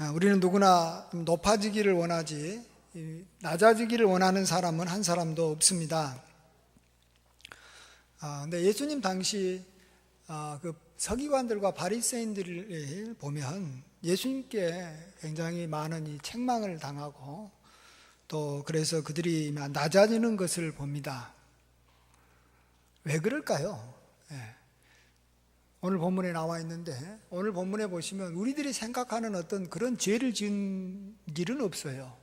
우리는 누구나 높아지기를 원하지 낮아지기를 원하는 사람은 한 사람도 없습니다. 근데 예수님 당시 그 서기관들과 바리새인들을 보면 예수님께 굉장히 많은 이 책망을 당하고 또 그래서 그들이 낮아지는 것을 봅니다. 왜 그럴까요? 오늘 본문에 나와 있는데 오늘 본문에 보시면 우리들이 생각하는 어떤 그런 죄를 지은 일은 없어요.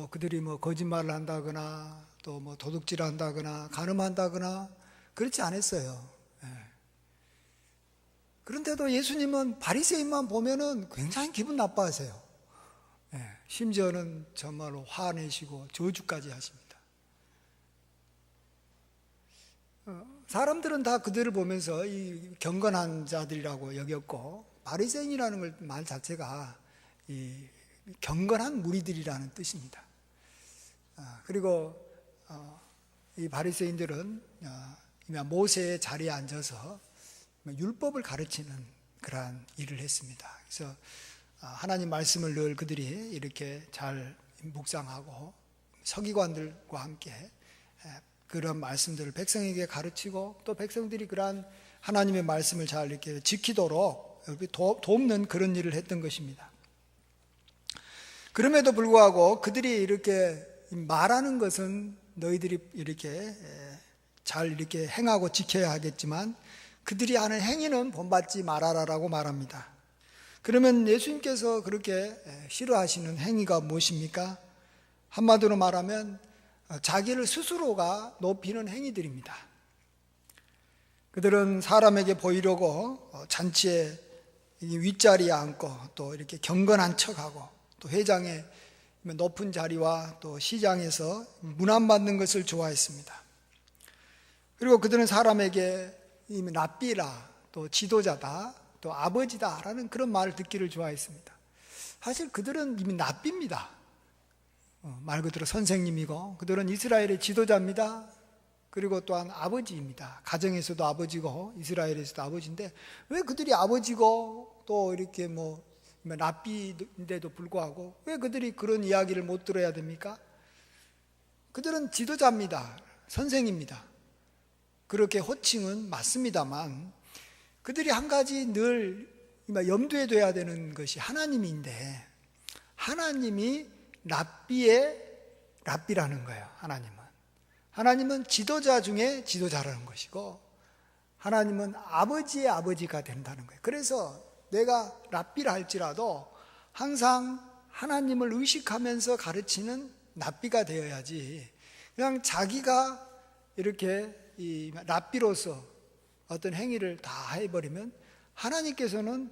그들이 거짓말을 한다거나 또 도둑질을 한다거나 간음한다거나 그렇지 않았어요. 그런데도 예수님은 바리새인만 보면은 굉장히 기분 나빠하세요. 심지어는 정말로 화내시고 저주까지 하십니다. 사람들은 다 그들을 보면서 이 경건한 자들이라고 여겼고 바리새인이라는 말 자체가 이 경건한 무리들이라는 뜻입니다. 그리고 이 바리새인들은 모세의 자리에 앉아서 율법을 가르치는 그러한 일을 했습니다. 그래서 하나님 말씀을 늘 그들이 이렇게 잘 묵상하고 서기관들과 함께 그런 말씀들을 백성에게 가르치고 또 백성들이 그러한 하나님의 말씀을 잘 이렇게 지키도록 돕는 그런 일을 했던 것입니다. 그럼에도 불구하고 그들이 이렇게 말하는 것은 너희들이 이렇게 잘 이렇게 행하고 지켜야 하겠지만 그들이 하는 행위는 본받지 말아라라고 말합니다. 그러면 예수님께서 그렇게 싫어하시는 행위가 무엇입니까? 한마디로 말하면 자기를 스스로가 높이는 행위들입니다. 그들은 사람에게 보이려고 잔치에 윗자리에 앉고 또 이렇게 경건한 척하고 또 회장의 높은 자리와 또 시장에서 문안받는 것을 좋아했습니다. 그리고 그들은 사람에게 랍비라 또 지도자다 또 아버지다라는 그런 말을 듣기를 좋아했습니다. 사실 그들은 이미 랍비입니다. 말 그대로 선생님이고 그들은 이스라엘의 지도자입니다. 그리고 또한 아버지입니다. 가정에서도 아버지고 이스라엘에서도 아버지인데 왜 그들이 아버지고 또 이렇게 랍비인데도 불구하고 왜 그들이 그런 이야기를 못 들어야 됩니까? 그들은 지도자입니다. 선생입니다. 그렇게 호칭은 맞습니다만 그들이 한 가지 늘 염두에 둬야 되는 것이 하나님인데 하나님이 랍비라는 거예요. 하나님은 지도자 중에 지도자라는 것이고 하나님은 아버지의 아버지가 된다는 거예요. 그래서 내가 랍비라 할지라도 항상 하나님을 의식하면서 가르치는 랍비가 되어야지 그냥 자기가 이렇게 이 랍비로서 어떤 행위를 다 해버리면 하나님께서는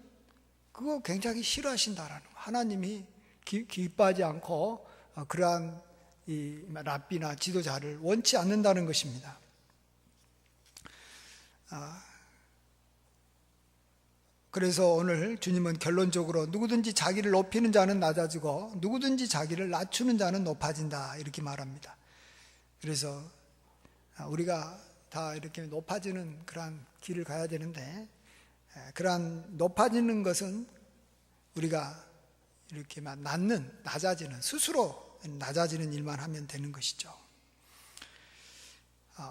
그거 굉장히 싫어하신다라는 거예요. 하나님이 기뻐하지 않고 그러한 이 랍비나 지도자를 원치 않는다는 것입니다. 그래서 오늘 주님은 결론적으로 누구든지 자기를 높이는 자는 낮아지고 누구든지 자기를 낮추는 자는 높아진다 이렇게 말합니다. 그래서 우리가 다 이렇게 높아지는 그러한 길을 가야 되는데 그러한 높아지는 것은 우리가 이렇게 낮아지는 스스로 낮아지는 일만 하면 되는 것이죠.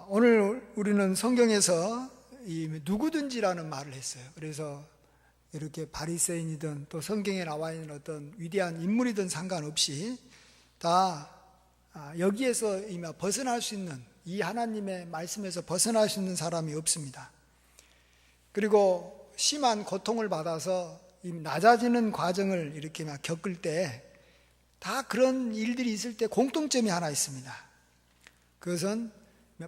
오늘 우리는 성경에서 이 누구든지라는 말을 했어요. 그래서 이렇게 바리새인이든 또 성경에 나와 있는 어떤 위대한 인물이든 상관없이 다 여기에서 벗어날 수 있는 이 하나님의 말씀에서 벗어날 수 있는 사람이 없습니다. 그리고 심한 고통을 받아서 이 낮아지는 과정을 이렇게 겪을 때 다 그런 일들이 있을 때 공통점이 하나 있습니다. 그것은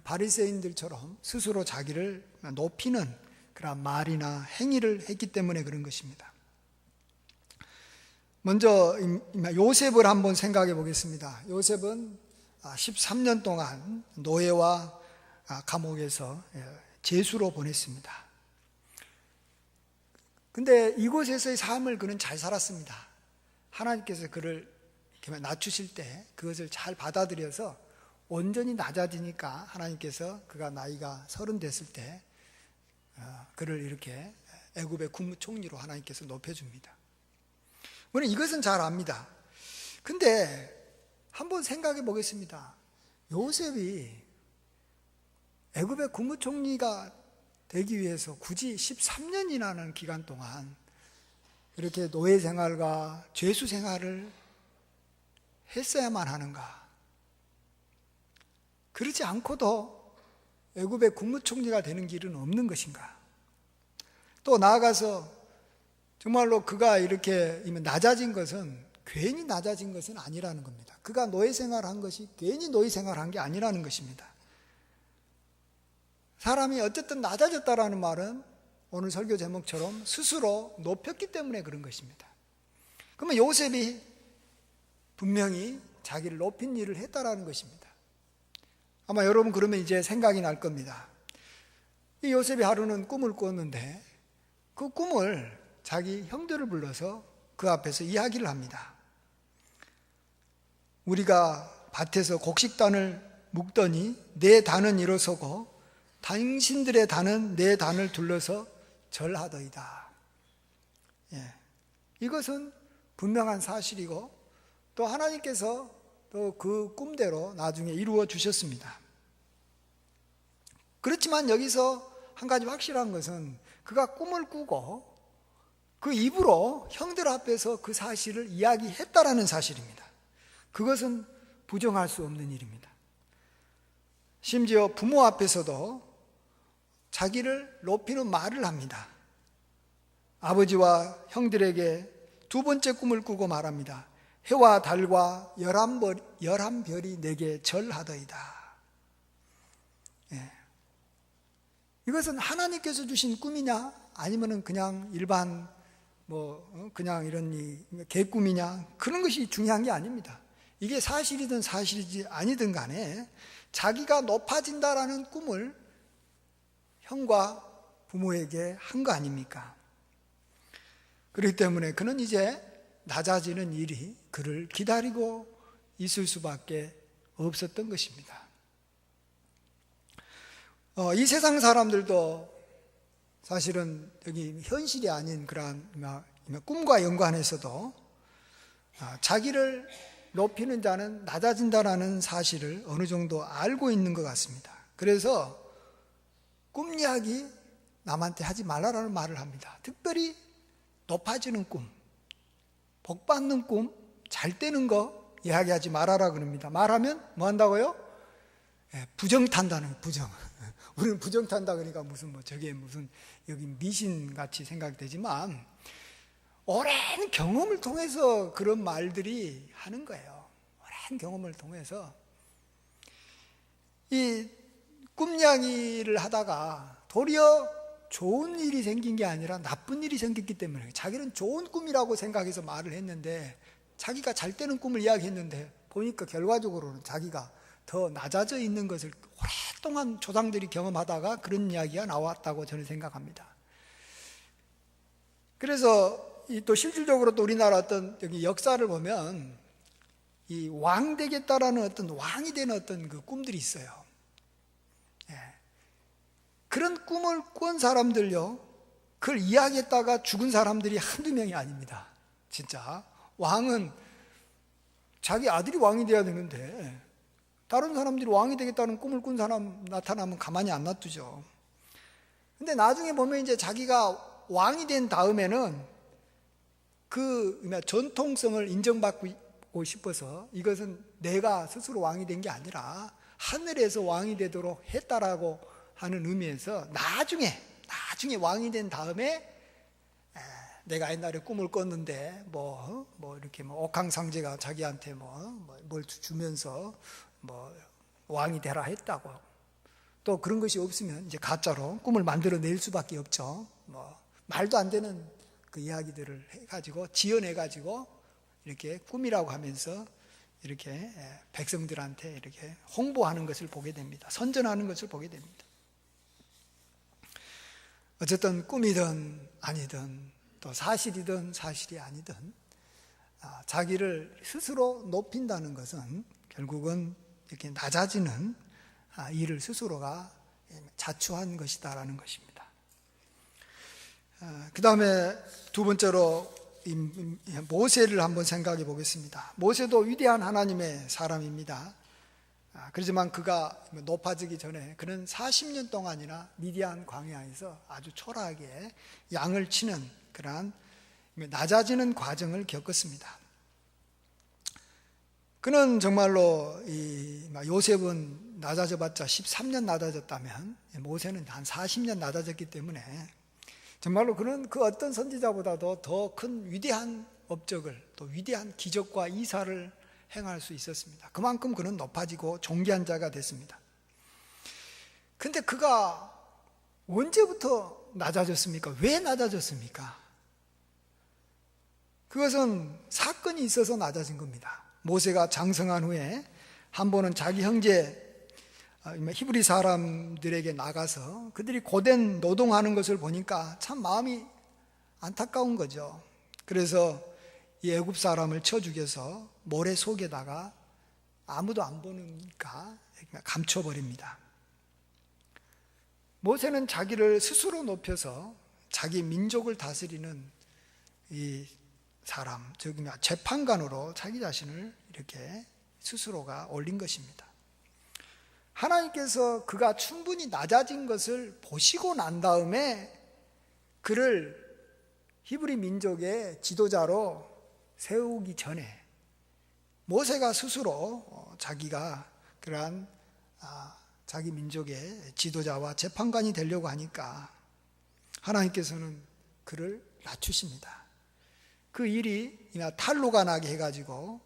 바리새인들처럼 스스로 자기를 높이는 그런 말이나 행위를 했기 때문에 그런 것입니다. 먼저 요셉을 한번 생각해 보겠습니다. 요셉은 13년 동안 노예와 감옥에서 제수로 보냈습니다. 근데 이곳에서의 삶을 그는 잘 살았습니다. 하나님께서 그를 이렇게 낮추실 때 그것을 잘 받아들여서 온전히 낮아지니까 하나님께서 그가 나이가 30 됐을 때 그를 이렇게 애굽의 국무총리로 하나님께서 높여줍니다. 우리는 이것은 잘 압니다. 근데 한번 생각해 보겠습니다. 요셉이 애굽의 국무총리가 되기 위해서 굳이 13년이라는 기간 동안 이렇게 노예 생활과 죄수 생활을 했어야만 하는가? 그렇지 않고도 애굽의 국무총리가 되는 길은 없는 것인가? 또 나아가서 정말로 그가 이렇게 낮아진 것은 괜히 낮아진 것은 아니라는 겁니다. 그가 노예 생활한 것이 괜히 노예 생활한 게 아니라는 것입니다. 사람이 어쨌든 낮아졌다라는 말은 오늘 설교 제목처럼 스스로 높였기 때문에 그런 것입니다. 그러면 요셉이 분명히 자기를 높인 일을 했다라는 것입니다. 아마 여러분 그러면 이제 생각이 날 겁니다. 이 요셉이 하루는 꿈을 꿨는데 그 꿈을 자기 형들을 불러서 그 앞에서 이야기를 합니다. 우리가 밭에서 곡식단을 묶더니 내 단은 일어서고 당신들의 단은 내 단을 둘러서 절하더이다. 이것은 분명한 사실이고 또 하나님께서 또 그 꿈대로 나중에 이루어 주셨습니다. 그렇지만 여기서 한 가지 확실한 것은 그가 꿈을 꾸고 그 입으로 형들 앞에서 그 사실을 이야기했다라는 사실입니다. 그것은 부정할 수 없는 일입니다. 심지어 부모 앞에서도 자기를 높이는 말을 합니다. 아버지와 형들에게 두 번째 꿈을 꾸고 말합니다. 해와 달과 11별이 내게 절하더이다. 이것은 하나님께서 주신 꿈이냐 아니면 그냥 일반 그냥 이런 개꿈이냐 그런 것이 중요한 게 아닙니다. 이게 사실이든 사실이지 아니든 간에 자기가 높아진다라는 꿈을 형과 부모에게 한 거 아닙니까? 그렇기 때문에 그는 이제 낮아지는 일이 그를 기다리고 있을 수밖에 없었던 것입니다. 이 세상 사람들도 사실은 여기 현실이 아닌 그러한 꿈과 연관해서도 자기를 높이는 자는 낮아진다라는 사실을 어느 정도 알고 있는 것 같습니다. 그래서 꿈 이야기 남한테 하지 말라라는 말을 합니다. 특별히 높아지는 꿈, 복 받는 꿈, 잘 되는 거 이야기하지 말아라 그럽니다. 말하면 뭐 한다고요? 부정 탄다는 부정. 우리는 부정 탄다 그러니까 저게 무슨 여기 미신 같이 생각되지만 오랜 경험을 통해서 그런 말들이 하는 거예요. 오랜 경험을 통해서 이 꿈 이야기를 하다가 도리어 좋은 일이 생긴 게 아니라 나쁜 일이 생겼기 때문에 자기는 좋은 꿈이라고 생각해서 말을 했는데 자기가 잘 되는 꿈을 이야기했는데 보니까 결과적으로는 자기가 더 낮아져 있는 것을 오랫동안 조상들이 경험하다가 그런 이야기가 나왔다고 저는 생각합니다. 그래서 또 실질적으로 또 우리나라 어떤 여기 역사를 보면 이 왕 되겠다라는 어떤 왕이 되는 어떤 그 꿈들이 있어요. 그런 꿈을 꾼 사람들요, 그걸 이야기했다가 죽은 사람들이 한두 명이 아닙니다. 진짜 왕은 자기 아들이 왕이 돼야 되는데 다른 사람들이 왕이 되겠다는 꿈을 꾼 사람 나타나면 가만히 안 놔두죠. 근데 나중에 보면 이제 자기가 왕이 된 다음에는 그 전통성을 인정받고 싶어서 이것은 내가 스스로 왕이 된 게 아니라 하늘에서 왕이 되도록 했다라고 하는 의미에서 나중에 왕이 된 다음에 내가 옛날에 꿈을 꿨는데 이렇게 옥황상제가 자기한테 뭘 주면서 왕이 되라 했다고. 또 그런 것이 없으면 이제 가짜로 꿈을 만들어낼 수밖에 없죠. 말도 안 되는 그 이야기들을 해가지고 지어내가지고 이렇게 꿈이라고 하면서 이렇게 백성들한테 이렇게 홍보하는 것을 보게 됩니다. 선전하는 것을 보게 됩니다. 어쨌든 꿈이든 아니든 또 사실이든 사실이 아니든 자기를 스스로 높인다는 것은 결국은 이렇게 낮아지는 일을 스스로가 자초한 것이다라는 것입니다. 그 다음에 두 번째로 모세를 한번 생각해 보겠습니다. 모세도 위대한 하나님의 사람입니다. 그렇지만 그가 높아지기 전에 그는 40년 동안이나 미디안 광야에서 아주 초라하게 양을 치는 그러한 낮아지는 과정을 겪었습니다. 그는 정말로 요셉은 낮아져봤자 13년 낮아졌다면 모세는 한 40년 낮아졌기 때문에 정말로 그는 그 어떤 선지자보다도 더 큰 위대한 업적을, 또 위대한 기적과 이사를 행할 수 있었습니다. 그만큼 그는 높아지고 존귀한 자가 됐습니다. 근데 그가 언제부터 낮아졌습니까? 왜 낮아졌습니까? 그것은 사건이 있어서 낮아진 겁니다. 모세가 장성한 후에 한 번은 자기 형제 히브리 사람들에게 나가서 그들이 고된 노동하는 것을 보니까 참 마음이 안타까운 거죠. 그래서 이 애굽 사람을 쳐 죽여서 모래 속에다가 아무도 안 보니까 감춰버립니다. 모세는 자기를 스스로 높여서 자기 민족을 다스리는 이 사람, 즉 재판관으로 자기 자신을 이렇게 스스로가 올린 것입니다. 하나님께서 그가 충분히 낮아진 것을 보시고 난 다음에 그를 히브리 민족의 지도자로 세우기 전에 모세가 스스로 자기가 그러한 자기 민족의 지도자와 재판관이 되려고 하니까 하나님께서는 그를 낮추십니다. 그 일이 탈로가 나게 해가지고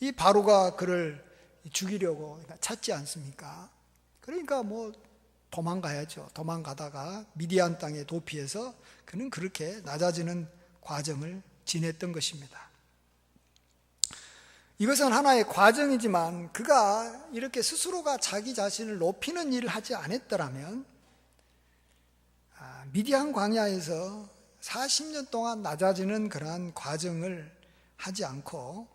이 바로가 그를 죽이려고 찾지 않습니까? 그러니까 도망가야죠. 도망가다가 미디안 땅에 도피해서 그는 그렇게 낮아지는 과정을 지냈던 것입니다. 이것은 하나의 과정이지만 그가 이렇게 스스로가 자기 자신을 높이는 일을 하지 않았더라면 미디안 광야에서 40년 동안 낮아지는 그러한 과정을 하지 않고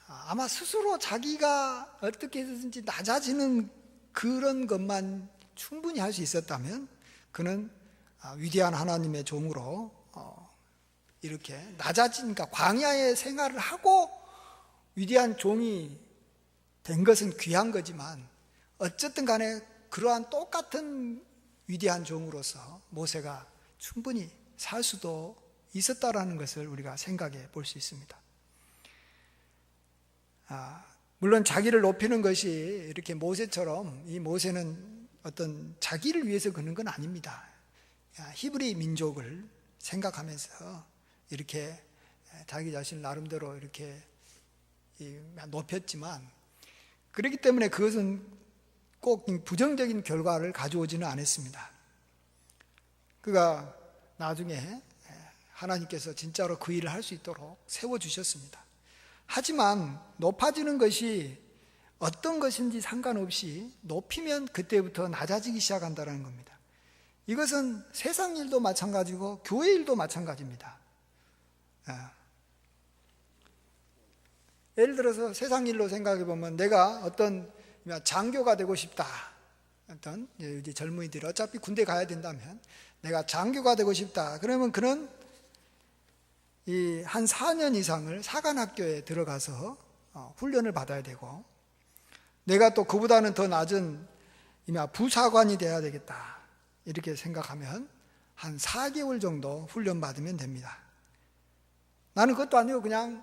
아마 스스로 자기가 어떻게 해서든지 낮아지는 그런 것만 충분히 할 수 있었다면 그는 위대한 하나님의 종으로 이렇게 낮아진, 그러니까 광야의 생활을 하고 위대한 종이 된 것은 귀한 거지만 어쨌든 간에 그러한 똑같은 위대한 종으로서 모세가 충분히 살 수도 있었다라는 것을 우리가 생각해 볼 수 있습니다. 물론 자기를 높이는 것이 이렇게 모세처럼 이 모세는 어떤 자기를 위해서 그런 건 아닙니다. 히브리 민족을 생각하면서 이렇게 자기 자신 나름대로 이렇게 높였지만 그렇기 때문에 그것은 꼭 부정적인 결과를 가져오지는 않았습니다. 그가 나중에 하나님께서 진짜로 그 일을 할 수 있도록 세워주셨습니다. 하지만 높아지는 것이 어떤 것인지 상관없이 높이면 그때부터 낮아지기 시작한다는 겁니다. 이것은 세상 일도 마찬가지고 교회 일도 마찬가지입니다. 예를 들어서 세상 일로 생각해 보면 내가 어떤 장교가 되고 싶다. 어떤 이제 젊은이들이 어차피 군대 가야 된다면 내가 장교가 되고 싶다. 그러면 그는 이 한 4년 이상을 사관학교에 들어가서 훈련을 받아야 되고 내가 또 그보다는 더 낮은 부사관이 돼야 되겠다. 이렇게 생각하면 한 4개월 정도 훈련 받으면 됩니다. 나는 그것도 아니고 그냥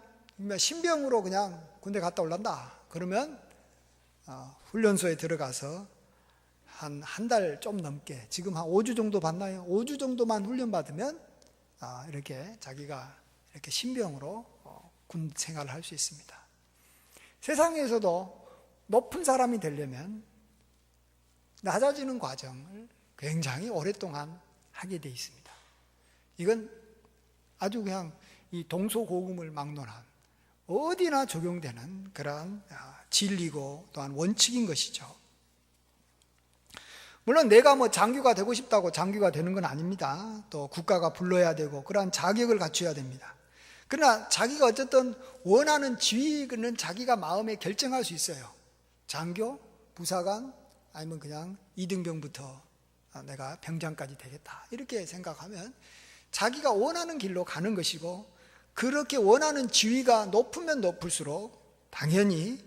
신병으로 그냥 군대 갔다 올란다. 그러면 훈련소에 들어가서 한 달 좀 넘게, 지금 한 5주 정도 받나요? 5주 정도만 훈련 받으면 이렇게 자기가 이렇게 신병으로 군 생활을 할 수 있습니다. 세상에서도 높은 사람이 되려면 낮아지는 과정을 굉장히 오랫동안 하게 돼 있습니다. 이건 아주 그냥 이 동서고금을 막론한 어디나 적용되는 그러한 진리고 또한 원칙인 것이죠. 물론 내가 장교가 되고 싶다고 장교가 되는 건 아닙니다. 또 국가가 불러야 되고 그러한 자격을 갖춰야 됩니다. 그러나 자기가 어쨌든 원하는 지위는 자기가 마음에 결정할 수 있어요. 장교, 부사관, 아니면 그냥 이등병부터 내가 병장까지 되겠다. 이렇게 생각하면 자기가 원하는 길로 가는 것이고, 그렇게 원하는 지위가 높으면 높을수록 당연히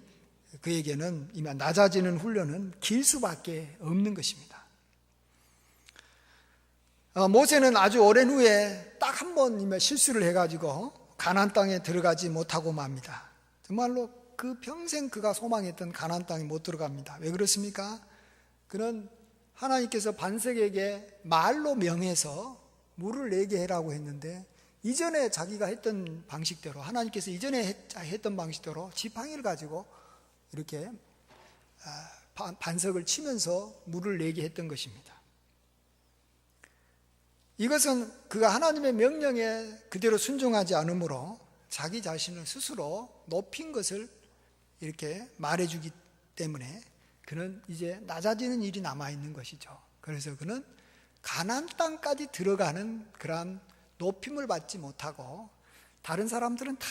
그에게는 이만 낮아지는 훈련은 길 수밖에 없는 것입니다. 모세는 아주 오랜 후에 딱 한 번 실수를 해가지고 가나안 땅에 들어가지 못하고 맙니다. 정말로 그 평생 그가 소망했던 가나안 땅에 못 들어갑니다. 왜 그렇습니까? 그는 하나님께서 반석에게 말로 명해서 물을 내게 해라고 했는데, 이전에 자기가 했던 방식대로, 하나님께서 이전에 했던 방식대로 지팡이를 가지고 이렇게 반석을 치면서 물을 내게 했던 것입니다. 이것은 그가 하나님의 명령에 그대로 순종하지 않으므로 자기 자신을 스스로 높인 것을 이렇게 말해주기 때문에 그는 이제 낮아지는 일이 남아있는 것이죠. 그래서 그는 가나안 땅까지 들어가는 그러한 높임을 받지 못하고, 다른 사람들은 다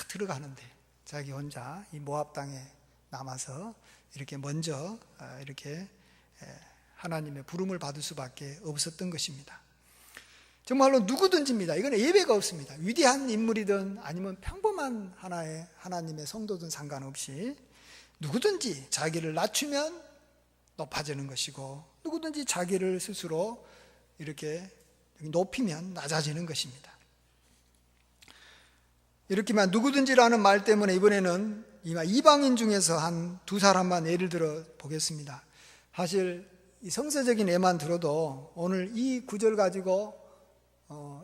들어가는데 자기 혼자 이 모압 땅에 남아서 이렇게 먼저 이렇게 하나님의 부름을 받을 수밖에 없었던 것입니다. 정말로 누구든지입니다. 이건 예외가 없습니다. 위대한 인물이든 아니면 평범한 하나의 하나님의 성도든 상관없이 누구든지 자기를 낮추면 높아지는 것이고, 누구든지 자기를 스스로 이렇게 높이면 낮아지는 것입니다. 이렇게만 누구든지라는 말 때문에 이번에는 이방인 중에서 한 두 사람만 예를 들어 보겠습니다. 사실 이 성서적인 예만 들어도 오늘 이 구절 가지고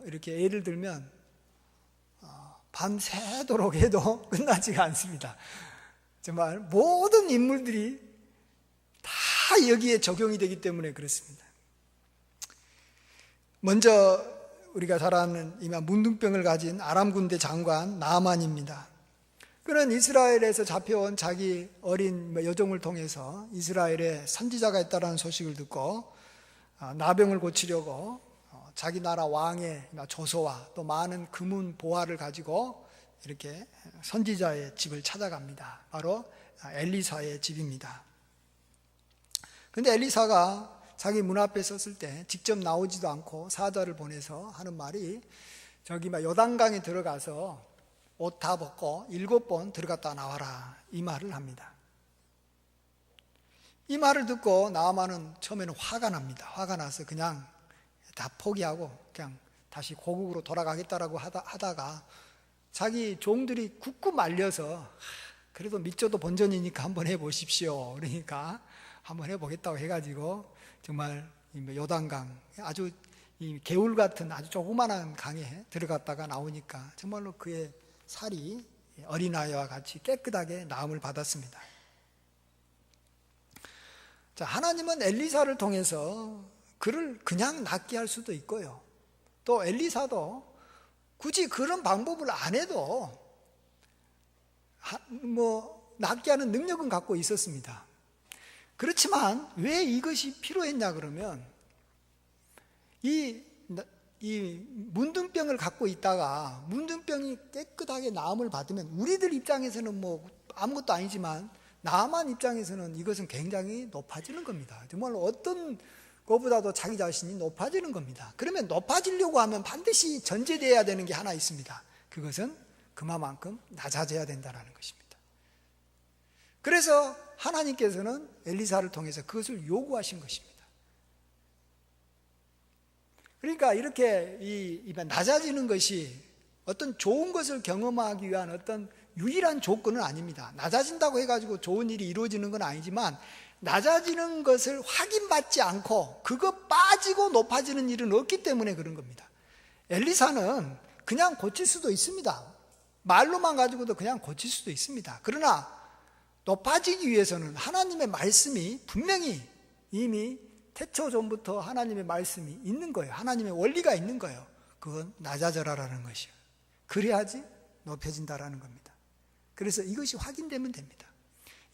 이렇게 예를 들면 밤새도록 해도 끝나지가 않습니다. 정말 모든 인물들이 다 여기에 적용이 되기 때문에 그렇습니다. 먼저 우리가 잘 아는 문둥병을 가진 아람 군대 장관 나아만입니다. 그는 이스라엘에서 잡혀온 자기 어린 여종을 통해서 이스라엘에 선지자가 있다는 소식을 듣고 나병을 고치려고 자기 나라 왕의 조서와 또 많은 금은 보화를 가지고 이렇게 선지자의 집을 찾아갑니다. 바로 엘리사의 집입니다. 그런데 엘리사가 자기 문 앞에 섰을 때 직접 나오지도 않고 사자를 보내서 하는 말이, 저기 요단강에 들어가서 옷 다 벗고 7번 들어갔다 나와라, 이 말을 합니다. 이 말을 듣고 나아만은 처음에는 화가 납니다. 화가 나서 그냥 다 포기하고 그냥 다시 고국으로 돌아가겠다라고 하다가 자기 종들이 굳고 말려서 그래도 밑져도 본전이니까 한번 해보십시오. 그러니까 한번 해보겠다고 해가지고 정말 요단강, 아주 이 개울 같은 아주 조그만한 강에 들어갔다가 나오니까 정말로 그의 살이 어린아이와 같이 깨끗하게 나음을 받았습니다. 자, 하나님은 엘리사를 통해서 그를 그냥 낫게 할 수도 있고요, 또 엘리사도 굳이 그런 방법을 안 해도 낫게 하는 능력은 갖고 있었습니다. 그렇지만 왜 이것이 필요했냐 그러면, 이 문둥병을 갖고 있다가 문둥병이 깨끗하게 나음을 받으면 우리들 입장에서는 아무것도 아니지만 나만 입장에서는 이것은 굉장히 높아지는 겁니다. 정말로 어떤 것보다도 자기 자신이 높아지는 겁니다. 그러면 높아지려고 하면 반드시 전제되어야 되는 게 하나 있습니다. 그것은 그만큼 낮아져야 된다는 것입니다. 그래서 하나님께서는 엘리사를 통해서 그것을 요구하신 것입니다. 그러니까 이렇게 낮아지는 것이 어떤 좋은 것을 경험하기 위한 어떤 유일한 조건은 아닙니다. 낮아진다고 해가지고 좋은 일이 이루어지는 건 아니지만, 낮아지는 것을 확인받지 않고 그거 빠지고 높아지는 일은 없기 때문에 그런 겁니다. 엘리사는 그냥 고칠 수도 있습니다. 말로만 가지고도 그냥 고칠 수도 있습니다. 그러나 높아지기 위해서는 하나님의 말씀이 분명히 이미 태초 전부터 하나님의 말씀이 있는 거예요. 하나님의 원리가 있는 거예요. 그건 낮아져라라는 것이요, 그래야지 높여진다라는 겁니다. 그래서 이것이 확인되면 됩니다.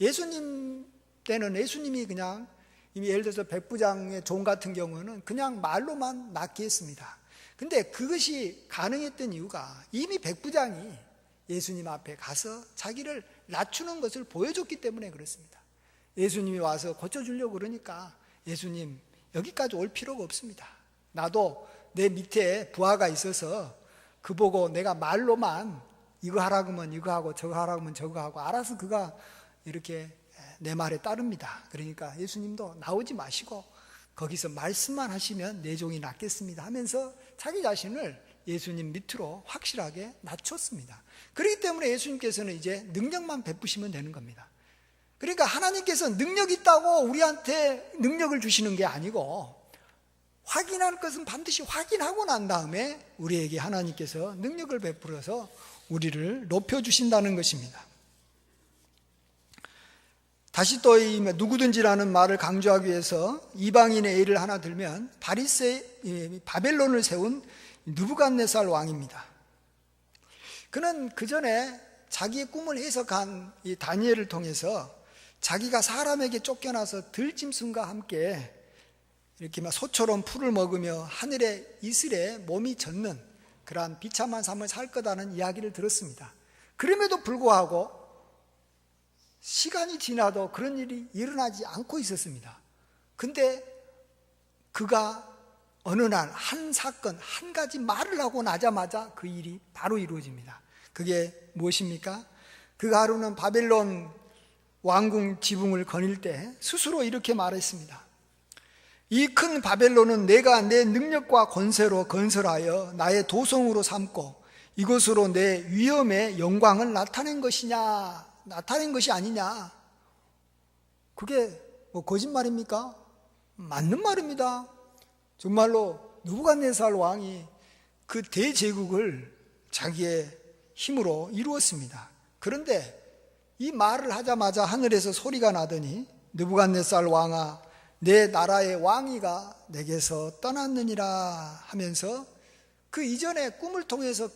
예수님 때는 예수님이 그냥 이미 예를 들어서 백부장의 종 같은 경우는 그냥 말로만 낫게 했습니다. 근데 그것이 가능했던 이유가 이미 백부장이 예수님 앞에 가서 자기를 낮추는 것을 보여줬기 때문에 그렇습니다. 예수님이 와서 고쳐주려고 그러니까 예수님 여기까지 올 필요가 없습니다. 나도 내 밑에 부하가 있어서 그 보고 내가 말로만 이거 하라고 하면 이거 하고 저거 하라고 하면 저거 하고 알아서 그가 이렇게 내 말에 따릅니다. 그러니까 예수님도 나오지 마시고 거기서 말씀만 하시면 내 종이 낫겠습니다 하면서 자기 자신을 예수님 밑으로 확실하게 낮췄습니다. 그렇기 때문에 예수님께서는 이제 능력만 베푸시면 되는 겁니다. 그러니까 하나님께서 능력 있다고 우리한테 능력을 주시는 게 아니고 확인할 것은 반드시 확인하고 난 다음에 우리에게 하나님께서 능력을 베풀어서 우리를 높여주신다는 것입니다. 다시 또 이 누구든지라는 말을 강조하기 위해서 이방인의 예를 하나 들면 바벨론을 세운 느부갓네살 왕입니다. 그는 그 전에 자기의 꿈을 해석한 이 다니엘을 통해서 자기가 사람에게 쫓겨나서 들짐승과 함께 이렇게 막 소처럼 풀을 먹으며 하늘의 이슬에 몸이 젖는 그러한 비참한 삶을 살 거다는 이야기를 들었습니다. 그럼에도 불구하고 시간이 지나도 그런 일이 일어나지 않고 있었습니다. 근데 그가 어느 날 한 사건, 한 가지 말을 하고 나자마자 그 일이 바로 이루어집니다. 그게 무엇입니까? 그 하루는 바벨론 왕궁 지붕을 거닐 때 스스로 이렇게 말했습니다. 이 큰 바벨론은 내가 내 능력과 권세로 건설하여 나의 도성으로 삼고 이것으로 내 위엄의 영광을 나타낸 것이 아니냐? 그게 뭐 거짓말입니까? 맞는 말입니다. 정말로 느부갓네살 왕이 그 대제국을 자기의 힘으로 이루었습니다. 그런데 이 말을 하자마자 하늘에서 소리가 나더니 느부갓네살 왕아 내 나라의 왕위가 내게서 떠났느니라 하면서 그 이전에 꿈을 통해서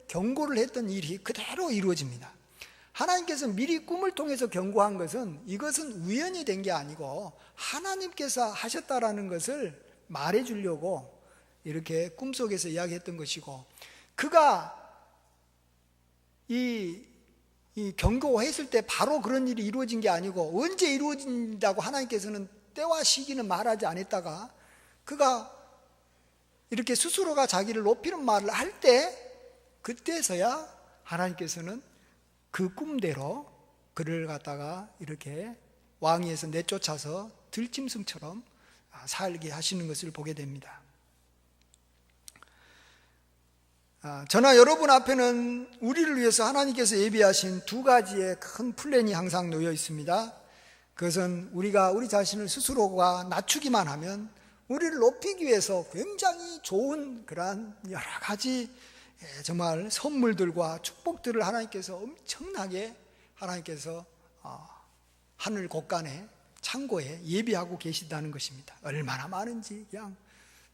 경고를 했던 일이 그대로 이루어집니다. 하나님께서 미리 꿈을 통해서 경고한 것은 이것은 우연이 된 게 아니고 하나님께서 하셨다라는 것을 말해 주려고 이렇게 꿈속에서 이야기했던 것이고, 그가 이 경고했을 때 바로 그런 일이 이루어진 게 아니고 언제 이루어진다고 하나님께서는 때와 시기는 말하지 않았다가 그가 이렇게 스스로가 자기를 높이는 말을 할 때 그때서야 하나님께서는 그 꿈대로 그를 갖다가 이렇게 왕위에서 내쫓아서 들짐승처럼 살게 하시는 것을 보게 됩니다. 저나 여러분 앞에는 우리를 위해서 하나님께서 예비하신 두 가지의 큰 플랜이 항상 놓여 있습니다. 그것은 우리가 우리 자신을 스스로가 낮추기만 하면 우리를 높이기 위해서 굉장히 좋은 그러한 여러 가지 정말 선물들과 축복들을 하나님께서 엄청나게 하나님께서 하늘 곳간에 창고에 예비하고 계시다는 것입니다. 얼마나 많은지 그냥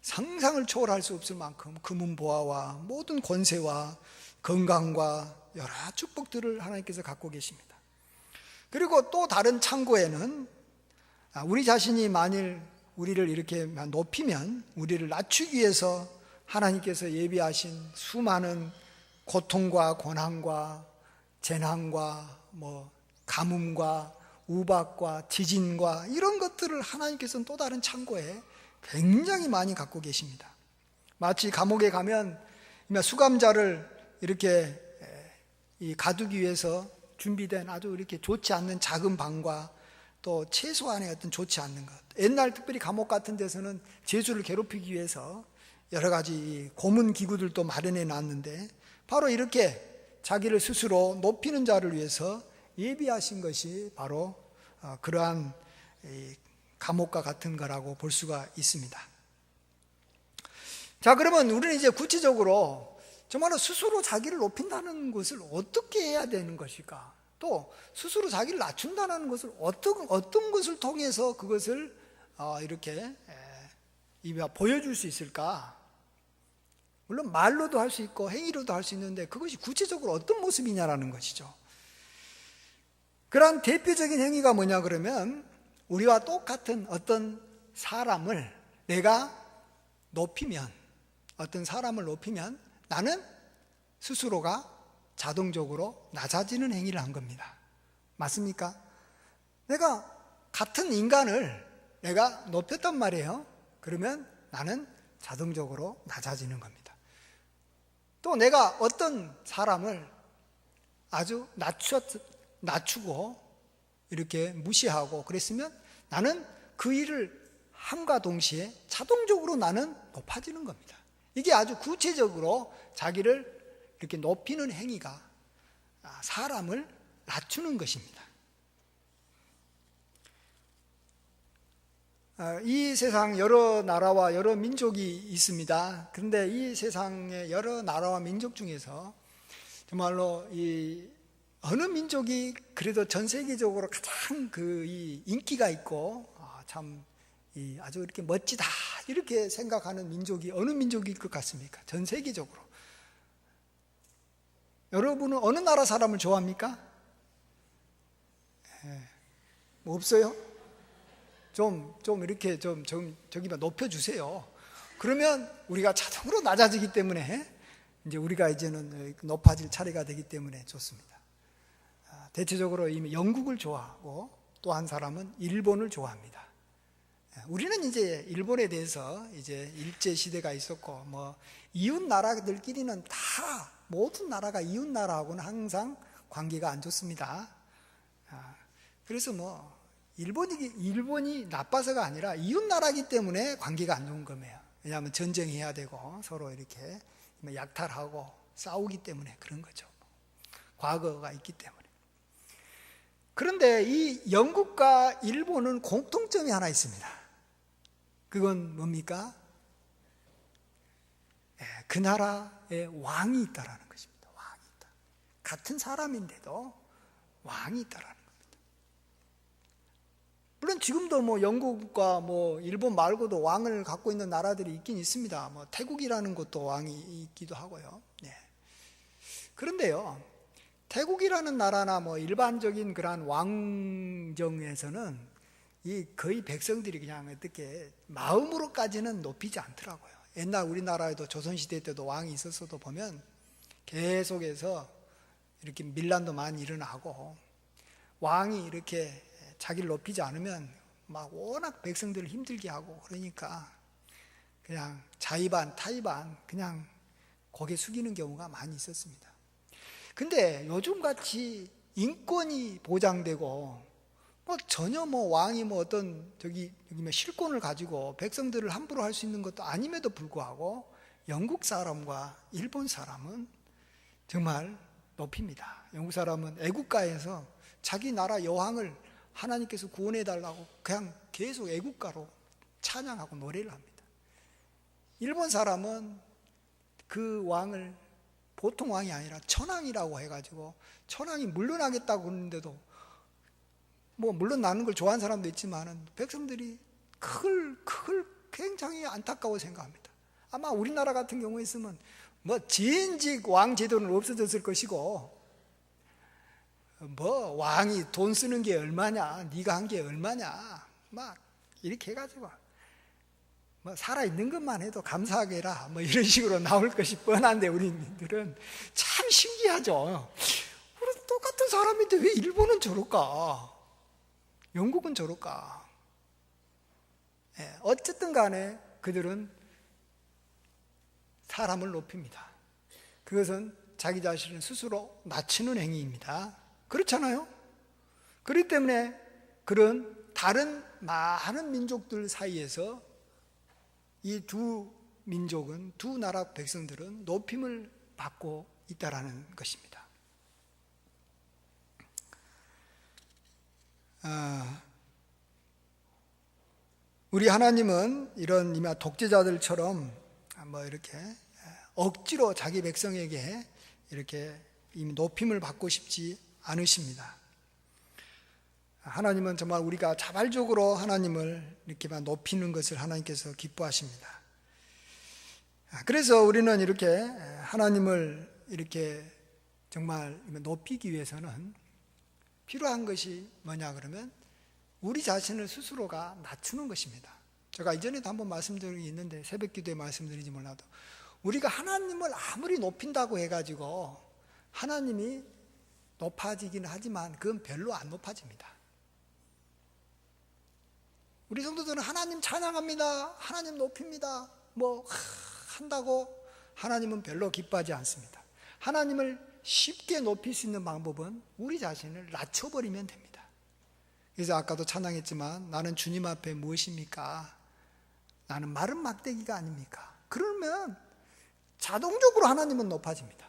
상상을 초월할 수 없을 만큼 금은보화와 모든 권세와 건강과 여러 축복들을 하나님께서 갖고 계십니다. 그리고 또 다른 창고에는 우리 자신이 만일 우리를 이렇게 높이면 우리를 낮추기 위해서 하나님께서 예비하신 수많은 고통과 고난과 재난과 가뭄과 우박과 지진과 이런 것들을 하나님께서는 또 다른 창고에 굉장히 많이 갖고 계십니다. 마치 감옥에 가면 수감자를 이렇게 가두기 위해서 준비된 아주 이렇게 좋지 않는 작은 방과 또 최소한의 어떤 좋지 않는 것, 옛날 특별히 감옥 같은 데서는 죄수를 괴롭히기 위해서 여러 가지 고문 기구들도 마련해 놨는데 바로 이렇게 자기를 스스로 높이는 자를 위해서 예비하신 것이 바로 그러한 감옥과 같은 거라고 볼 수가 있습니다. 자, 그러면 우리는 이제 구체적으로 정말로 스스로 자기를 높인다는 것을 어떻게 해야 되는 것일까? 또 스스로 자기를 낮춘다는 것을 어떤 것을 통해서 그것을 이렇게 보여줄 수 있을까? 물론 말로도 할 수 있고 행위로도 할 수 있는데 그것이 구체적으로 어떤 모습이냐라는 것이죠. 그러한 대표적인 행위가 뭐냐 그러면 우리와 똑같은 어떤 사람을 내가 높이면, 어떤 사람을 높이면 나는 스스로가 자동적으로 낮아지는 행위를 한 겁니다. 맞습니까? 내가 같은 인간을 내가 높였단 말이에요. 그러면 나는 자동적으로 낮아지는 겁니다. 또 내가 어떤 사람을 아주 낮추고 이렇게 무시하고 그랬으면 나는 그 일을 함과 동시에 자동적으로 나는 높아지는 겁니다. 이게 아주 구체적으로 자기를 이렇게 높이는 행위가 사람을 낮추는 것입니다. 이 세상 여러 나라와 여러 민족이 있습니다. 그런데 이 세상의 여러 나라와 민족 중에서 정말로 이 어느 민족이 그래도 전 세계적으로 가장 이 인기가 있고 참 아주 이렇게 멋지다 이렇게 생각하는 민족이 어느 민족일 것 같습니까? 전 세계적으로. 여러분은 어느 나라 사람을 좋아합니까? 뭐 없어요? 좀 이렇게 저기만 높여주세요. 그러면 우리가 자동으로 낮아지기 때문에 이제 우리가 이제는 높아질 차례가 되기 때문에 좋습니다. 대체적으로 이미 영국을 좋아하고 또 한 사람은 일본을 좋아합니다. 우리는 이제 일본에 대해서 이제 일제 시대가 있었고 뭐 이웃 나라들끼리는 다 모든 나라가 이웃 나라하고는 항상 관계가 안 좋습니다. 그래서 뭐 일본이 나빠서가 아니라 이웃 나라이기 때문에 관계가 안 좋은 거예요. 왜냐하면 전쟁해야 되고 서로 이렇게 약탈하고 싸우기 때문에 그런 거죠. 과거가 있기 때문에. 그런데 이 영국과 일본은 공통점이 하나 있습니다. 그건 뭡니까? 그 나라에 왕이 있다라는 것입니다. 왕이 있다. 같은 사람인데도 왕이 있다라는 겁니다. 물론 지금도 뭐 영국과 뭐 일본 말고도 왕을 갖고 있는 나라들이 있긴 있습니다. 뭐 태국이라는 곳도 왕이 있기도 하고요. 그런데요, 태국이라는 나라나 뭐 일반적인 그러한 왕정에서는 거의 백성들이 그냥 어떻게 마음으로까지는 높이지 않더라고요. 옛날 우리나라에도 조선시대 때도 왕이 있었어도 보면 계속해서 이렇게 밀란도 많이 일어나고 왕이 이렇게 자기를 높이지 않으면 막 워낙 백성들을 힘들게 하고 그러니까 그냥 자의반 타의반 그냥 고개 숙이는 경우가 많이 있었습니다. 근데 요즘같이 인권이 보장되고 뭐 전혀 뭐 왕이 뭐 어떤 여기 뭐 실권을 가지고 백성들을 함부로 할 수 있는 것도 아님에도 불구하고 영국 사람과 일본 사람은 정말 높입니다. 영국 사람은 애국가에서 자기 나라 여왕을 하나님께서 구원해 달라고 그냥 계속 애국가로 찬양하고 노래를 합니다. 일본 사람은 그 왕을 보통 왕이 아니라 천황이라고 해가지고 천황이 물러나겠다고 그러는데도 뭐 물론 나는 걸 좋아하는 사람도 있지만은 백성들이 그걸 굉장히 안타까워 생각합니다. 아마 우리나라 같은 경우에 있으면 뭐 지인직 왕 제도는 없어졌을 것이고 뭐 왕이 돈 쓰는 게 얼마냐, 네가 한 게 얼마냐, 막 이렇게 해가지고 뭐 살아있는 것만 해도 감사하게 해라 뭐 이런 식으로 나올 것이 뻔한데 우리들은 참 신기하죠. 우리 똑같은 사람인데 왜 일본은 저럴까? 영국은 저럴까? 어쨌든 간에 그들은 사람을 높입니다. 그것은 자기 자신을 스스로 낮추는 행위입니다. 그렇잖아요? 그렇기 때문에 그런 다른 많은 민족들 사이에서 이 두 민족은, 두 나라 백성들은 높임을 받고 있다라는 것입니다. 우리 하나님은 이런 독재자들처럼 뭐 이렇게 억지로 자기 백성에게 이렇게 높임을 받고 싶지 않으십니다. 하나님은 정말 우리가 자발적으로 하나님을 이렇게만 높이는 것을 하나님께서 기뻐하십니다. 그래서 우리는 이렇게 하나님을 이렇게 정말 높이기 위해서는 필요한 것이 뭐냐 그러면 우리 자신을 스스로가 낮추는 것입니다. 제가 이전에도 한번 말씀드린 게 있는데 새벽 기도에 말씀드리지 몰라도 우리가 하나님을 아무리 높인다고 해가지고 하나님이 높아지기는 하지만 그건 별로 안 높아집니다. 우리 성도들은 하나님 찬양합니다. 하나님 높입니다. 한다고 하나님은 별로 기뻐하지 않습니다. 하나님을 쉽게 높일 수 있는 방법은 우리 자신을 낮춰버리면 됩니다. 그래서 아까도 찬양했지만 나는 주님 앞에 무엇입니까? 나는 마른 막대기가 아닙니까? 그러면 자동적으로 하나님은 높아집니다.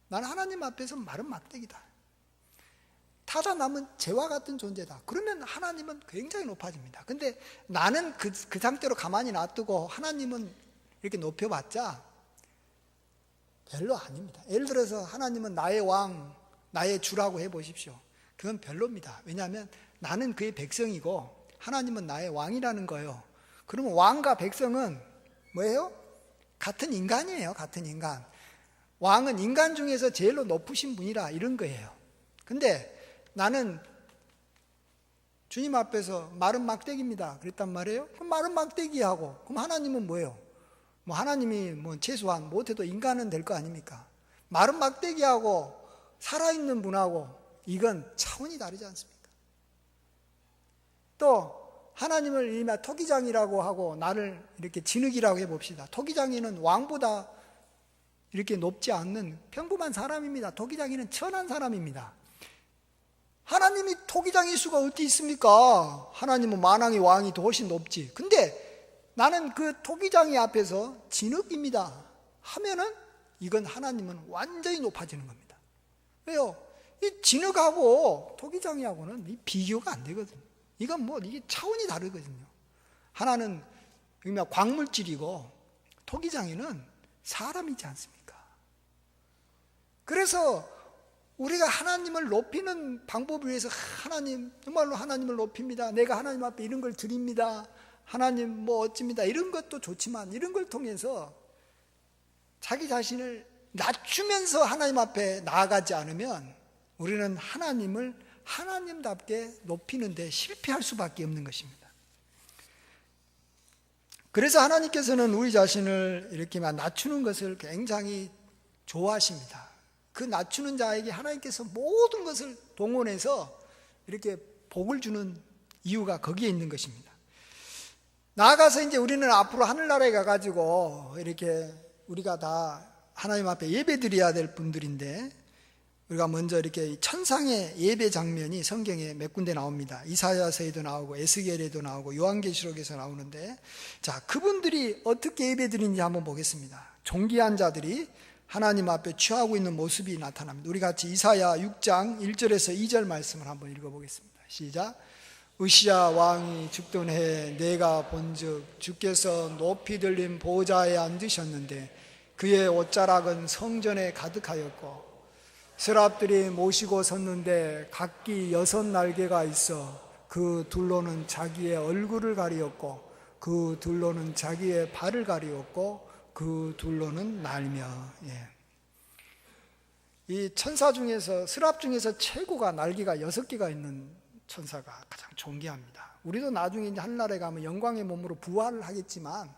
나는 하나님 앞에서 마른 막대기다. 타다 남은 재와 같은 존재다. 그러면 하나님은 굉장히 높아집니다. 근데 나는 그 상태로 가만히 놔두고 하나님은 이렇게 높여봤자 별로 아닙니다. 예를 들어서 하나님은 나의 왕, 나의 주라고 해보십시오. 그건 별로입니다. 왜냐하면 나는 그의 백성이고 하나님은 나의 왕이라는 거예요. 그러면 왕과 백성은 뭐예요? 같은 인간이에요. 같은 인간. 왕은 인간 중에서 제일로 높으신 분이라 이런 거예요. 근데 나는 주님 앞에서 마른 막대기입니다. 그랬단 말이에요. 그럼 마른 막대기하고 그럼 하나님은 뭐예요? 하나님이 최소한 못해도 인간은 될 거 아닙니까? 마른 막대기하고 살아있는 분하고 이건 차원이 다르지 않습니까? 또 하나님을 이미 토기장이라고 하고 나를 이렇게 진흙이라고 해봅시다. 토기장이는 왕보다 이렇게 높지 않는 평범한 사람입니다. 토기장이는 천한 사람입니다. 하나님이 토기장일 수가 어디 있습니까? 하나님은 만왕의 왕이 더 훨씬 높지. 근데 나는 그 토기장이 앞에서 진흙입니다 하면은 이건 하나님은 완전히 높아지는 겁니다. 왜요? 이 진흙하고 토기장이하고는 비교가 안 되거든요. 이건 이게 차원이 다르거든요. 하나는 광물질이고 토기장이는 사람이지 않습니까? 그래서 우리가 하나님을 높이는 방법을 위해서 하나님, 정말로 하나님을 높입니다. 내가 하나님 앞에 이런 걸 드립니다. 하나님 어찌입니다. 이런 것도 좋지만 이런 걸 통해서 자기 자신을 낮추면서 하나님 앞에 나아가지 않으면 우리는 하나님을 하나님답게 높이는 데 실패할 수밖에 없는 것입니다. 그래서 하나님께서는 우리 자신을 이렇게 낮추는 것을 굉장히 좋아하십니다. 그 낮추는 자에게 하나님께서 모든 것을 동원해서 이렇게 복을 주는 이유가 거기에 있는 것입니다. 나아가서 이제 우리는 앞으로 하늘나라에 가가지고 이렇게 우리가 다 하나님 앞에 예배 드려야 될 분들인데 우리가 먼저 이렇게 천상의 예배 장면이 성경에 몇 군데 나옵니다. 이사야서에도 나오고 에스겔에도 나오고 요한계시록에서 나오는데 자, 그분들이 어떻게 예배 드리는지 한번 보겠습니다. 존귀한 자들이 하나님 앞에 취하고 있는 모습이 나타납니다. 우리 같이 이사야 6장 1절에서 2절 말씀을 한번 읽어보겠습니다. 시작. 으시야 왕이 죽던 해에 내가 본즉 주께서 높이 들린 보좌에 앉으셨는데 그의 옷자락은 성전에 가득하였고 세랍들이 모시고 섰는데 각기 6날개가 있어 그 둘로는 자기의 얼굴을 가리었고 그 둘로는 자기의 발을 가리었고 그 둘로는 날며. 이 천사 중에서 세랍 중에서 최고가 날개가 6개가 있는 천사가 가장 존귀합니다. 우리도 나중에 이제 하늘나라에 가면 영광의 몸으로 부활을 하겠지만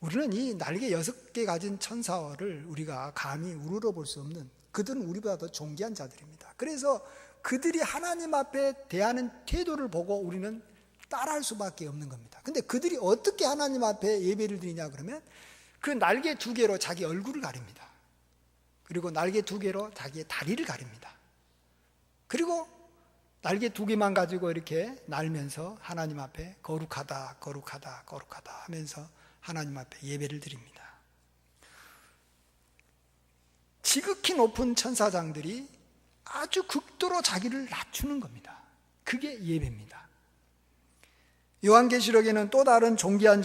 우리는 이 날개 6개 가진 천사를 우리가 감히 우러러 볼 수 없는 그들은 우리보다 더 존귀한 자들입니다. 그래서 그들이 하나님 앞에 대하는 태도를 보고 우리는 따라할 수밖에 없는 겁니다. 근데 그들이 어떻게 하나님 앞에 예배를 드리냐 그러면 그 날개 2개로 자기 얼굴을 가립니다. 그리고 날개 2개로 자기의 다리를 가립니다. 그리고 날개 2개만 가지고 이렇게 날면서 하나님 앞에 거룩하다 거룩하다 거룩하다 하면서 하나님 앞에 예배를 드립니다. 지극히 높은 천사장들이 아주 극도로 자기를 낮추는 겁니다. 그게 예배입니다. 요한계시록에는 또 다른 존귀한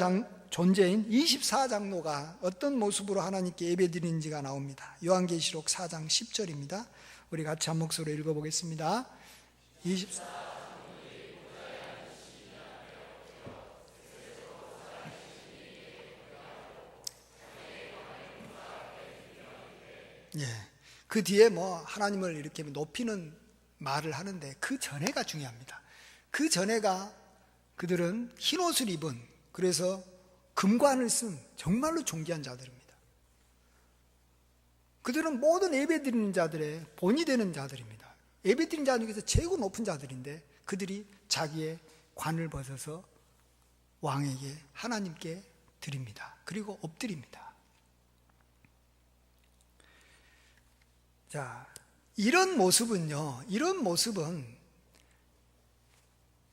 존재인 24장로가 어떤 모습으로 하나님께 예배드리는지가 나옵니다. 요한계시록 4장 10절입니다. 우리 같이 한 목소리로 읽어보겠습니다. 24 그 뒤에 하나님을 이렇게 높이는 말을 하는데 그 전에가 중요합니다. 그 전에가 그들은 흰 옷을 입은 그래서 금관을 쓴 정말로 존귀한 자들입니다. 그들은 모든 예배드리는 자들의 본이 되는 자들입니다. 예배드리는 자 중에서 최고 높은 자들인데 그들이 자기의 관을 벗어서 왕에게 하나님께 드립니다. 그리고 엎드립니다. 자, 이런 모습은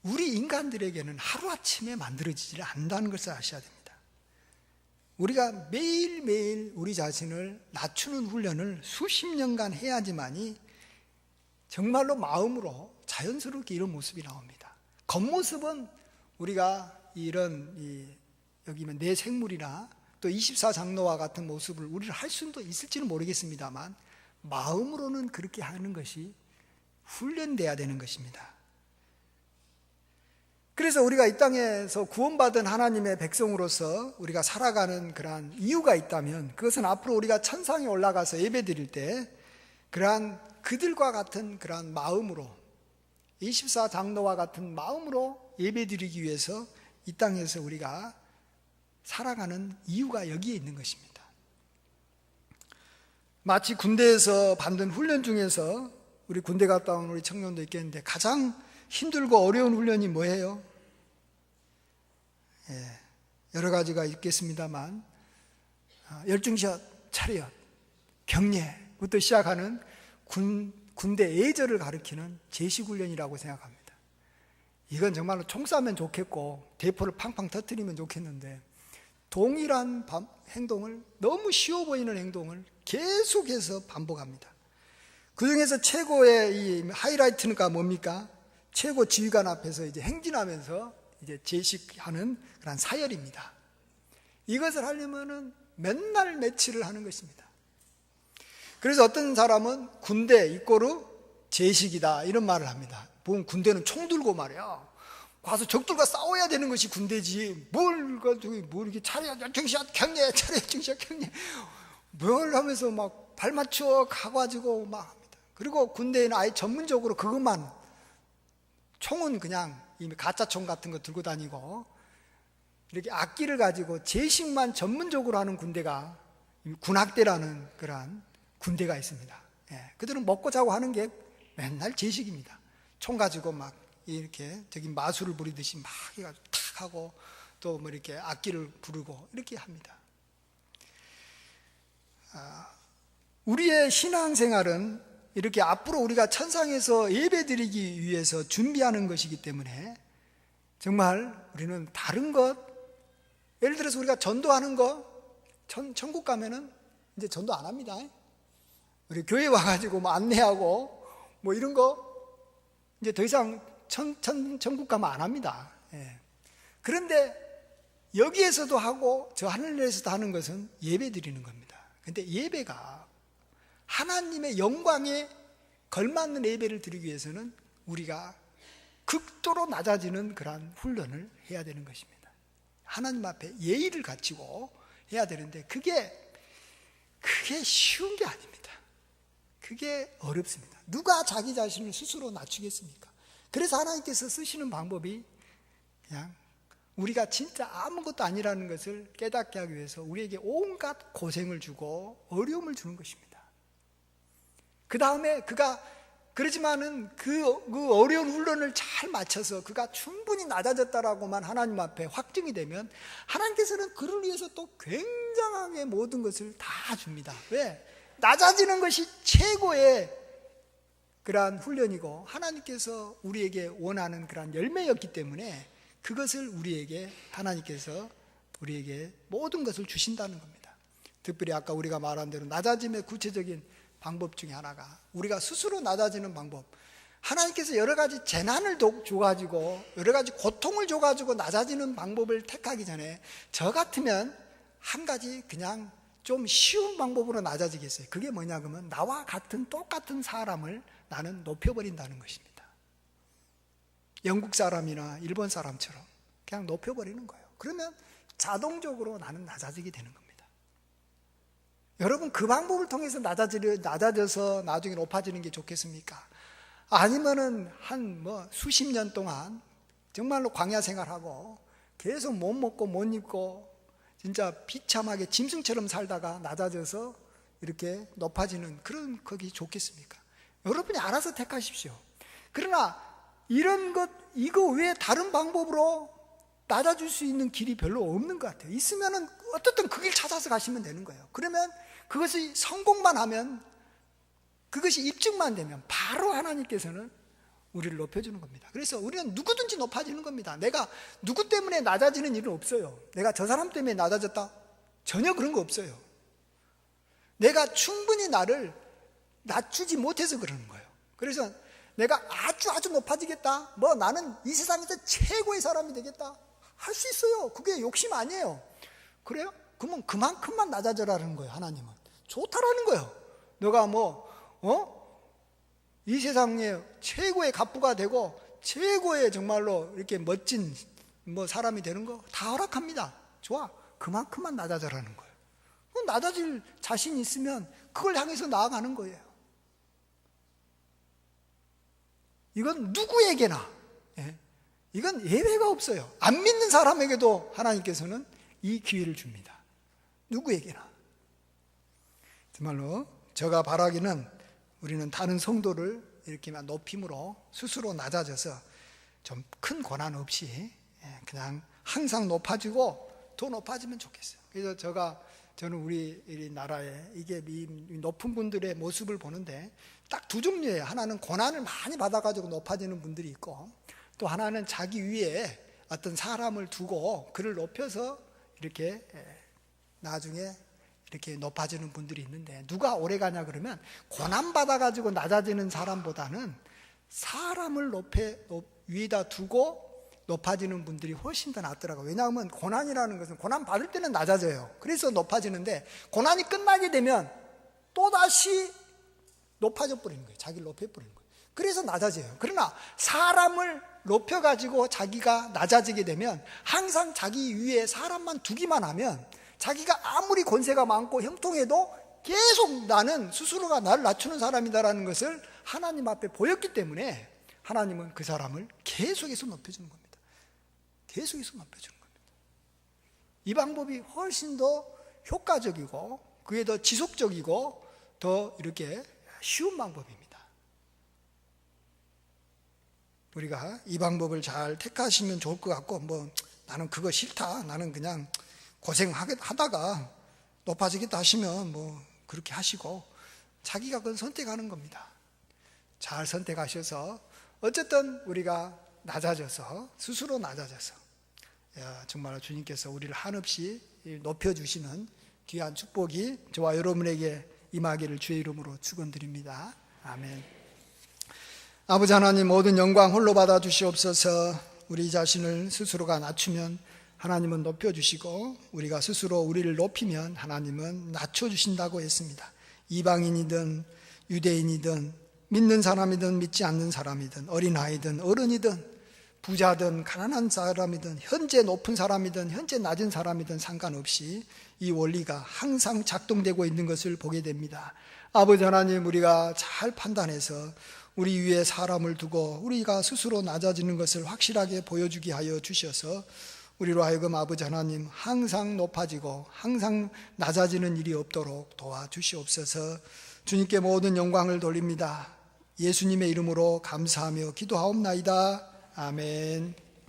우리 인간들에게는 하루아침에 만들어지지 않는다는 것을 아셔야 됩니다. 우리가 매일매일 우리 자신을 낮추는 훈련을 수십 년간 해야지만이 정말로 마음으로 자연스럽게 이런 모습이 나옵니다. 겉모습은 우리가 여기면 내 생물이나 또 24장로와 같은 모습을 우리를 할 수도 있을지는 모르겠습니다만 마음으로는 그렇게 하는 것이 훈련돼야 되는 것입니다. 그래서 우리가 이 땅에서 구원받은 하나님의 백성으로서 우리가 살아가는 그러한 이유가 있다면 그것은 앞으로 우리가 천상에 올라가서 예배드릴 때 그러한 그들과 같은 그러한 마음으로 24장로와 같은 마음으로 예배드리기 위해서 이 땅에서 우리가 살아가는 이유가 여기에 있는 것입니다. 마치 군대에서 받는 훈련 중에서 우리 군대 갔다 온 우리 청년도 있겠는데 가장 힘들고 어려운 훈련이 뭐예요? 여러 가지가 있겠습니다만 열중샷, 차렷, 경례부터 시작하는 군대 예절을 가리키는 제식훈련이라고 생각합니다. 이건 정말로 총 쏴면 좋겠고 대포를 팡팡 터뜨리면 좋겠는데 동일한 행동을, 너무 쉬워 보이는 행동을 계속해서 반복합니다. 그 중에서 최고의 이 하이라이트가 뭡니까? 최고 지휘관 앞에서 이제 행진하면서 이제 제식하는 그런 사열입니다. 이것을 하려면은 맨날 며칠을 하는 것입니다. 그래서 어떤 사람은 군대 이꼬르 제식이다 이런 말을 합니다. 보면 군대는 총 들고 말이야. 가서 적들과 싸워야 되는 것이 군대지. 뭘 이렇게 차례 정시hat 경례, 차례 정시hat 경례. 뭘 하면서 막 발 맞춰 가가지고 막 합니다. 그리고 군대에는 아예 전문적으로 그것만, 총은 그냥 이미 가짜 총 같은 거 들고 다니고 이렇게 악기를 가지고 제식만 전문적으로 하는 군대가 군악대라는 그러한 군대가 있습니다. 그들은 먹고 자고 하는 게 맨날 제식입니다. 총 가지고 막 이렇게 저기 마술을 부리듯이 막 해가지고 탁 하고 또 뭐 이렇게 악기를 부르고 이렇게 합니다. 우리의 신앙생활은 이렇게 앞으로 우리가 천상에서 예배드리기 위해서 준비하는 것이기 때문에 정말 우리는 다른 것, 예를 들어서 우리가 전도하는 거, 천국 가면은 이제 전도 안 합니다. 우리 교회 와가지고 뭐 안내하고 뭐 이런 거 이제 더 이상 천국 가면 안 합니다. 그런데 여기에서도 하고 저 하늘에서도 하는 것은 예배 드리는 겁니다. 근데 예배가 하나님의 영광에 걸맞는 예배를 드리기 위해서는 우리가 극도로 낮아지는 그러한 훈련을 해야 되는 것입니다. 하나님 앞에 예의를 갖추고 해야 되는데 그게 쉬운 게 아닙니다. 그게 어렵습니다. 누가 자기 자신을 스스로 낮추겠습니까? 그래서 하나님께서 쓰시는 방법이 그냥 우리가 진짜 아무것도 아니라는 것을 깨닫게 하기 위해서 우리에게 온갖 고생을 주고 어려움을 주는 것입니다. 그 다음에 그러지만은 그 어려운 훈련을 잘 맞춰서 그가 충분히 낮아졌다라고만 하나님 앞에 확증이 되면 하나님께서는 그를 위해서 또 굉장하게 모든 것을 다 줍니다. 왜? 낮아지는 것이 최고의 그러한 훈련이고 하나님께서 우리에게 원하는 그러한 열매였기 때문에 그것을 하나님께서 우리에게 모든 것을 주신다는 겁니다. 특별히 아까 우리가 말한 대로 낮아짐의 구체적인 방법 중에 하나가 우리가 스스로 낮아지는 방법. 하나님께서 여러 가지 재난을 줘가지고 여러 가지 고통을 줘가지고 낮아지는 방법을 택하기 전에 저 같으면 한 가지 그냥 좀 쉬운 방법으로 낮아지겠어요. 그게 뭐냐 그러면 나와 같은 똑같은 사람을 나는 높여버린다는 것입니다. 영국 사람이나 일본 사람처럼 그냥 높여버리는 거예요. 그러면 자동적으로 나는 낮아지게 되는 겁니다. 여러분 그 방법을 통해서 낮아져서 나중에 높아지는 게 좋겠습니까? 아니면은 수십 년 동안 정말로 광야 생활하고 계속 못 먹고 못 입고 진짜 비참하게 짐승처럼 살다가 낮아져서 이렇게 높아지는 그런 것이 좋겠습니까? 여러분이 알아서 택하십시오. 그러나 이런 것, 이거 외에 다른 방법으로 낮아질 수 있는 길이 별로 없는 것 같아요. 있으면은 어떻든 그 길 찾아서 가시면 되는 거예요. 그러면 그것이 성공만 하면, 그것이 입증만 되면 바로 하나님께서는 우리를 높여주는 겁니다. 그래서 우리는 누구든지 높아지는 겁니다. 내가 누구 때문에 낮아지는 일은 없어요. 내가 저 사람 때문에 낮아졌다? 전혀 그런 거 없어요. 내가 충분히 나를 낮추지 못해서 그러는 거예요. 그래서 내가 아주 높아지겠다, 뭐 나는 이 세상에서 최고의 사람이 되겠다, 할 수 있어요. 그게 욕심 아니에요. 그래요? 그러면 그만큼만 낮아져라는 거예요. 하나님은 좋다라는 거예요. 너가 이 세상에 최고의 갑부가 되고 최고의 정말로 이렇게 멋진 사람이 되는 거 다 허락합니다. 좋아. 그만큼만 낮아져라는 거예요. 그럼 낮아질 자신이 있으면 그걸 향해서 나아가는 거예요. 이건 누구에게나, 이건 예외가 없어요. 안 믿는 사람에게도 하나님께서는 이 기회를 줍니다. 누구에게나. 정말로 제가 바라기는 우리는 다른 성도를 이렇게만 높임으로 스스로 낮아져서 좀 큰 고난 없이 그냥 항상 높아지고 더 높아지면 좋겠어요. 그래서 저는 우리 나라에 이게 높은 분들의 모습을 보는데 딱 두 종류예요. 하나는 고난을 많이 받아가지고 높아지는 분들이 있고, 또 하나는 자기 위에 어떤 사람을 두고 그를 높여서 이렇게 나중에 이렇게 높아지는 분들이 있는데, 누가 오래 가냐 그러면 고난 받아가지고 낮아지는 사람보다는 사람을 위에다 두고 높아지는 분들이 훨씬 더 낫더라고요. 왜냐하면 고난이라는 것은 고난 받을 때는 낮아져요. 그래서 높아지는데, 고난이 끝나게 되면 또다시 높아져 버리는 거예요. 자기를 높여버리는 거예요. 그래서 낮아져요. 그러나 사람을 높여가지고 자기가 낮아지게 되면 항상 자기 위에 사람만 두기만 하면 자기가 아무리 권세가 많고 형통해도 계속 나는 스스로가 나를 낮추는 사람이다라는 것을 하나님 앞에 보였기 때문에 하나님은 그 사람을 계속해서 높여주는 겁니다. 계속해서 높여주는 겁니다. 이 방법이 훨씬 더 효과적이고 그게 더 지속적이고 더 이렇게 쉬운 방법입니다. 우리가 이 방법을 잘 택하시면 좋을 것 같고, 나는 그거 싫다, 나는 그냥 고생하다가 높아지겠다 하시면 그렇게 하시고, 자기가 그건 선택하는 겁니다. 잘 선택하셔서 어쨌든 우리가 낮아져서, 스스로 낮아져서 정말 주님께서 우리를 한없이 높여주시는 귀한 축복이 저와 여러분에게 임하기를 주의 이름으로 축원드립니다. 아멘. 아버지 하나님, 모든 영광 홀로 받아 주시옵소서. 우리 자신을 스스로가 낮추면 하나님은 높여주시고, 우리가 스스로 우리를 높이면 하나님은 낮춰주신다고 했습니다. 이방인이든 유대인이든 믿는 사람이든 믿지 않는 사람이든 어린아이든 어른이든 부자든 가난한 사람이든 현재 높은 사람이든 현재 낮은 사람이든 상관없이 이 원리가 항상 작동되고 있는 것을 보게 됩니다. 아버지 하나님, 우리가 잘 판단해서 우리 위에 사람을 두고 우리가 스스로 낮아지는 것을 확실하게 보여주게 하여 주셔서 우리로 하여금 아버지 하나님 항상 높아지고 항상 낮아지는 일이 없도록 도와주시옵소서. 주님께 모든 영광을 돌립니다. 예수님의 이름으로 감사하며 기도하옵나이다. 아멘.